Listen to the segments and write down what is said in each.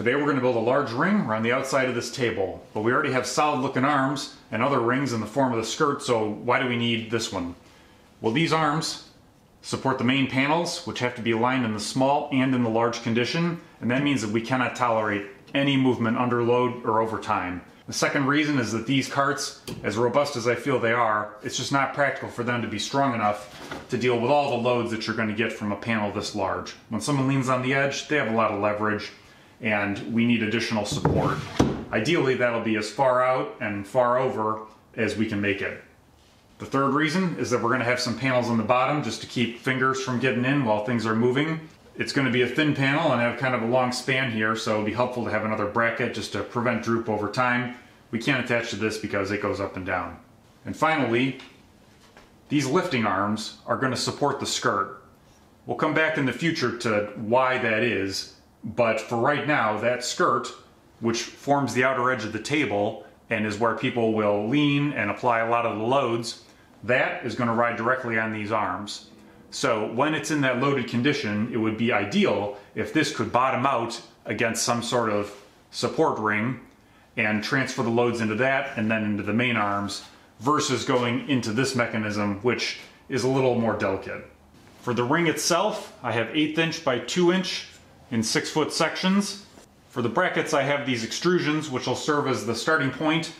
Today we're going to build a large ring around the outside of this table, but we already have solid looking arms and other rings in the form of the skirt, so why do we need this one? Well, these arms support the main panels, which have to be aligned in the small and in the large condition, and that means that we cannot tolerate any movement under load or over time. The second reason is that these carts, as robust as I feel they are, it's just not practical for them to be strong enough to deal with all the loads that you're going to get from a panel this large. When someone leans on the edge, they have a lot of leverage, and we need additional support. Ideally, that'll be as far out and far over as we can make it. The third reason is that we're going to have some panels on the bottom just to keep fingers from getting in while things are moving. It's going to be a thin panel and have kind of a long span here, so it'll be helpful to have another bracket just to prevent droop over time. We can't attach to this because it goes up and down. And finally, these lifting arms are going to support the skirt. We'll come back in the future to why that is, but for right now, that skirt, which forms the outer edge of the table and is where people will lean and apply a lot of the loads, that is going to ride directly on these arms. So when it's in that loaded condition, it would be ideal if this could bottom out against some sort of support ring and transfer the loads into that and then into the main arms, versus going into this mechanism, which is a little more delicate. For the ring itself, I have 1/8 inch by 2 inch in 6-foot sections. For the brackets, I have these extrusions, which will serve as the starting point,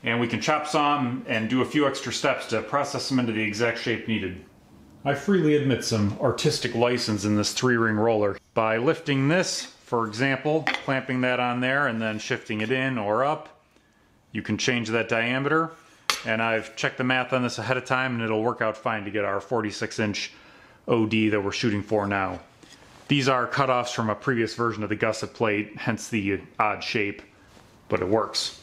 and we can chop some and do a few extra steps to process them into the exact shape needed. I freely admit some artistic license in this 3-ring roller. By lifting this, for example, clamping that on there and then shifting it in or up, you can change that diameter. And I've checked the math on this ahead of time, and it'll work out fine to get our 46-inch OD that we're shooting for now. These are cutoffs from a previous version of the gusset plate, hence the odd shape, but it works.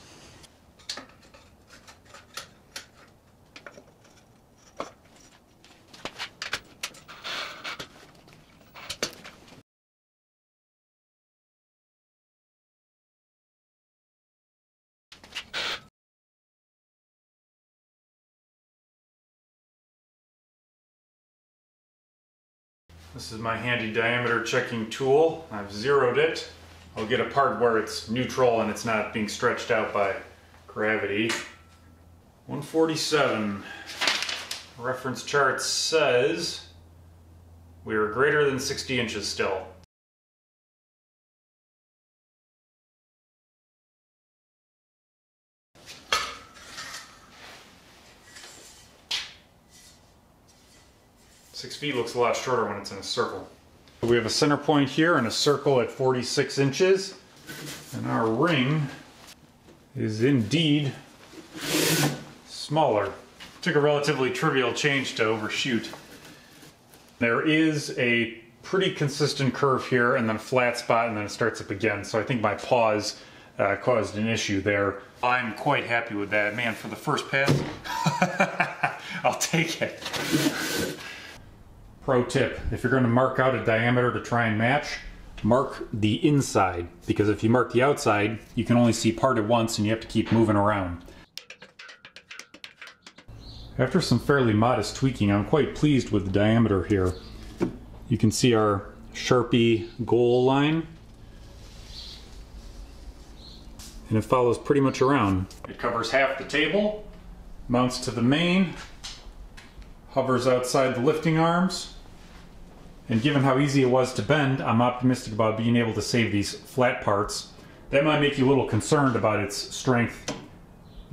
This is my handy diameter checking tool. I've zeroed it. I'll get a part where it's neutral and it's not being stretched out by gravity. 147. Reference chart says we are greater than 60 inches still. Six feet looks a lot shorter when it's in a circle. We have a center point here and a circle at 46 inches. And our ring is indeed smaller. Took a relatively trivial change to overshoot. There is a pretty consistent curve here and then a flat spot and then it starts up again. So I think my pause caused an issue there. I'm quite happy with that. Man, for the first pass, I'll take it. Pro tip, if you're going to mark out a diameter to try and match, mark the inside, because if you mark the outside, you can only see part at once and you have to keep moving around. After some fairly modest tweaking, I'm quite pleased with the diameter here. You can see our Sharpie goal line, and it follows pretty much around. It covers half the table, mounts to the main, hovers outside the lifting arms, and given how easy it was to bend, I'm optimistic about being able to save these flat parts. That might make you a little concerned about its strength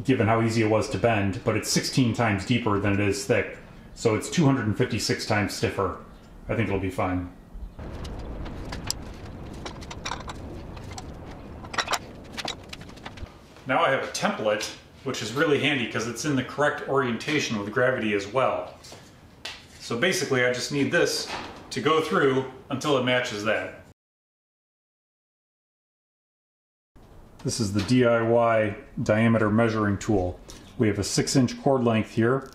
given how easy it was to bend, but it's 16 times deeper than it is thick, so it's 256 times stiffer. I think it'll be fine. Now I have a template, which is really handy because it's in the correct orientation with gravity as well. So basically I just need this to go through until it matches that. This is the DIY diameter measuring tool. We have a 6-inch cord length here,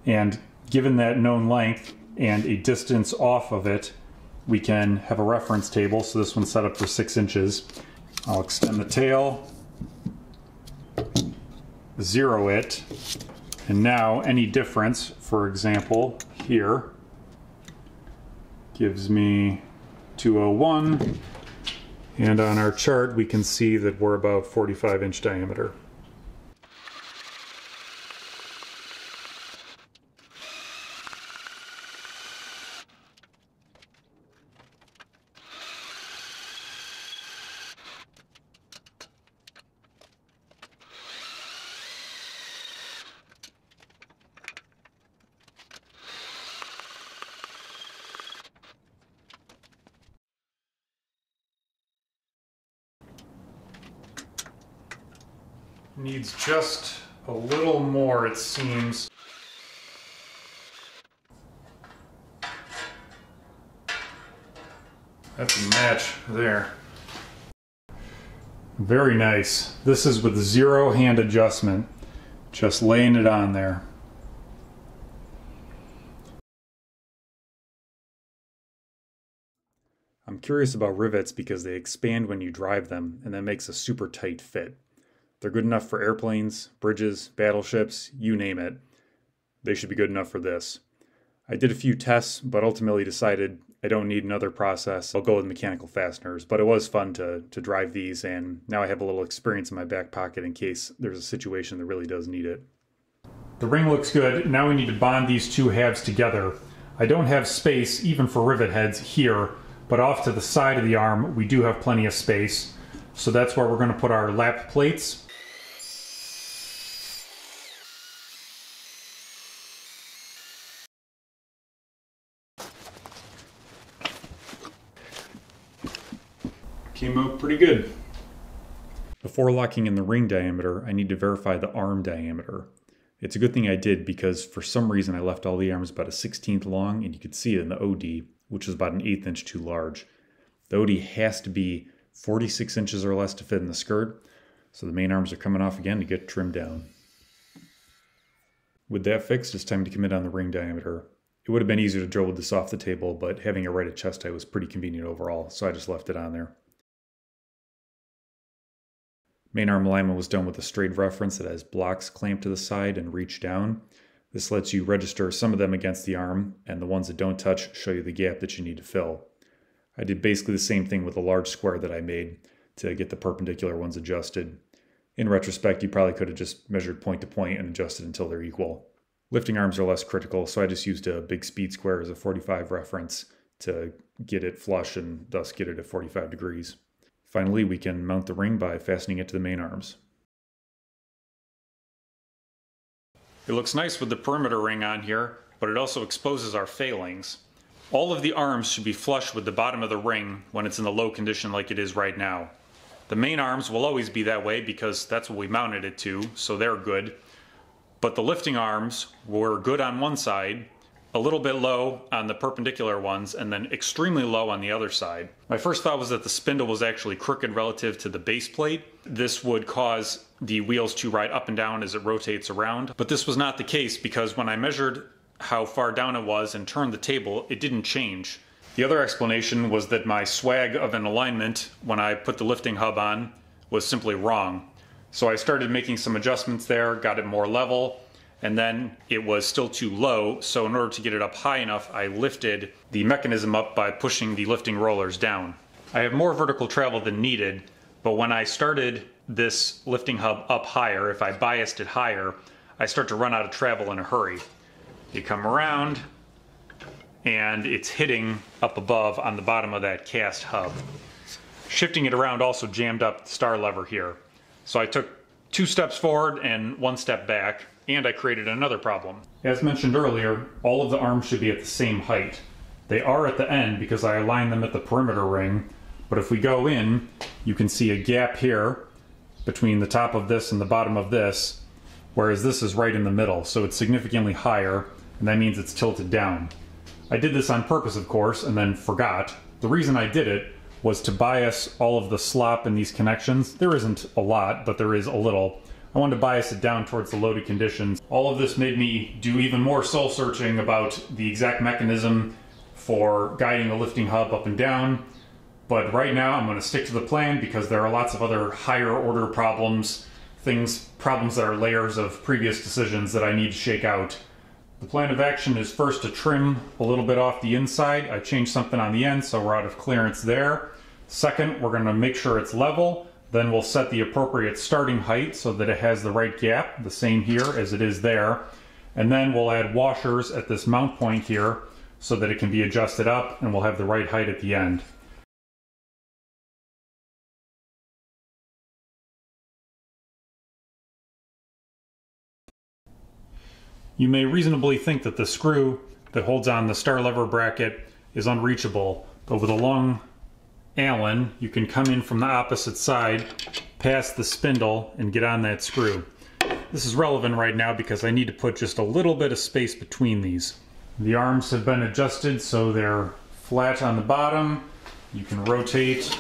and given that known length and a distance off of it, we can have a reference table. So this one's set up for 6 inches. I'll extend the tail, zero it, and now any difference, for example here, gives me 201, And on our chart, we can see that we're about 45-inch diameter. Needs just a little more, it seems. That's a match there. Very nice. This is with 0 hand adjustment. Just laying it on there. I'm curious about rivets because they expand when you drive them, and that makes a super tight fit. They're good enough for airplanes, bridges, battleships, you name it. They should be good enough for this. I did a few tests, but ultimately decided I don't need another process. I'll go with mechanical fasteners, but it was fun to drive these, and now I have a little experience in my back pocket in case there's a situation that really does need it. The ring looks good. Now we need to bond these two halves together. I don't have space, even for rivet heads, here, but off to the side of the arm, we do have plenty of space. So that's where we're going to put our lap plates. Came out pretty good. Before locking in the ring diameter, I need to verify the arm diameter. It's a good thing I did because for some reason I left all the arms about a 1/16 long, and you could see it in the OD, which is about an 1/8 inch too large. The OD has to be 46 inches or less to fit in the skirt, so the main arms are coming off again to get trimmed down. With that fixed, it's time to commit on the ring diameter. It would have been easier to drill with this off the table, but having it right at chest height was pretty convenient overall, so I just left it on there. Main arm alignment was done with a straight reference that has blocks clamped to the side and reach down. This lets you register some of them against the arm, and the ones that don't touch show you the gap that you need to fill. I did basically the same thing with the large square that I made to get the perpendicular ones adjusted. In retrospect, you probably could have just measured point to point and adjusted until they're equal. Lifting arms are less critical, so I just used a big speed square as a 45 reference to get it flush and thus get it at 45 degrees. Finally, we can mount the ring by fastening it to the main arms. It looks nice with the perimeter ring on here, but it also exposes our failings. All of the arms should be flush with the bottom of the ring when it's in the low condition like it is right now. The main arms will always be that way because that's what we mounted it to, so they're good. But the lifting arms were good on one side, a little bit low on the perpendicular ones, and then extremely low on the other side. My first thought was that the spindle was actually crooked relative to the base plate. This would cause the wheels to ride up and down as it rotates around. But this was not the case because when I measured how far down it was and turned the table, it didn't change. The other explanation was that my swag of an alignment when I put the lifting hub on was simply wrong. So I started making some adjustments there, got it more level, and then it was still too low, so in order to get it up high enough, I lifted the mechanism up by pushing the lifting rollers down. I have more vertical travel than needed, but when I started this lifting hub up higher, if I biased it higher, I start to run out of travel in a hurry. You come around, and it's hitting up above on the bottom of that cast hub. Shifting it around also jammed up the star lever here. So I took 2 steps forward and 1 step back, and I created another problem. As mentioned earlier, all of the arms should be at the same height. They are at the end because I aligned them at the perimeter ring, but if we go in, you can see a gap here between the top of this and the bottom of this, whereas this is right in the middle, so it's significantly higher, and that means it's tilted down. I did this on purpose, of course, and then forgot. The reason I did it was to bias all of the slop in these connections. There isn't a lot, but there is a little. I wanted to bias it down towards the loaded conditions. All of this made me do even more soul searching about the exact mechanism for guiding the lifting hub up and down. But right now I'm going to stick to the plan because there are lots of other higher order problems, problems that are layers of previous decisions that I need to shake out. The plan of action is first to trim a little bit off the inside. I changed something on the end so we're out of clearance there. Second, we're going to make sure it's level. Then we'll set the appropriate starting height so that it has the right gap, the same here as it is there. And then we'll add washers at this mount point here so that it can be adjusted up and we'll have the right height at the end. You may reasonably think that the screw that holds on the star lever bracket is unreachable, but with a long Allen, you can come in from the opposite side, past the spindle, and get on that screw. This is relevant right now because I need to put just a little bit of space between these. The arms have been adjusted so they're flat on the bottom. You can rotate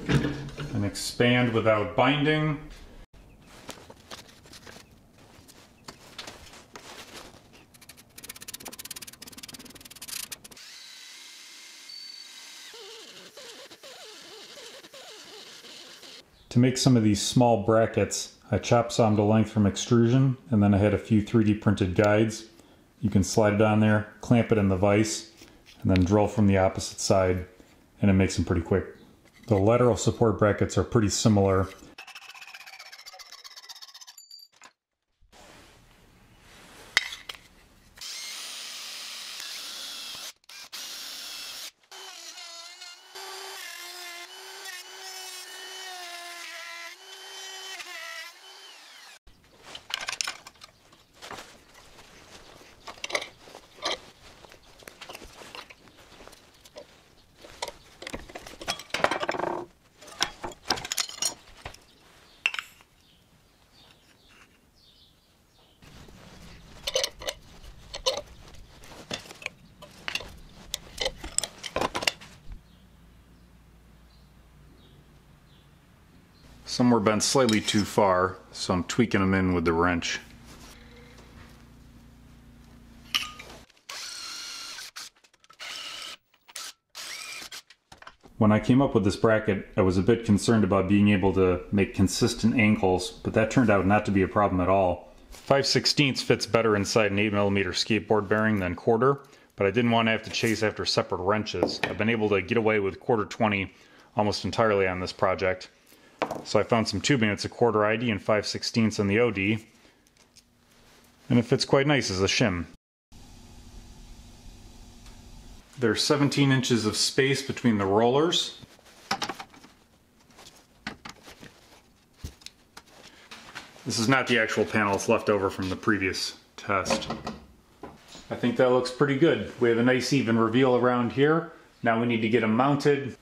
and expand without binding. To make some of these small brackets, I chop saw them to length from extrusion, and then I had a few 3D printed guides. You can slide it on there, clamp it in the vise, and then drill from the opposite side, and it makes them pretty quick. The lateral support brackets are pretty similar. Some were bent slightly too far, so I'm tweaking them in with the wrench. When I came up with this bracket, I was a bit concerned about being able to make consistent angles, but that turned out not to be a problem at all. 5/16 fits better inside an 8mm skateboard bearing than quarter, but I didn't want to have to chase after separate wrenches. I've been able to get away with 1/4-20 almost entirely on this project. So I found some tubing that's a 1/4 ID and 5/16 on the OD, and it fits quite nice as a shim. There's 17 inches of space between the rollers. This is not the actual panel, it's left over from the previous test. I think that looks pretty good. We have a nice even reveal around here. Now we need to get them mounted.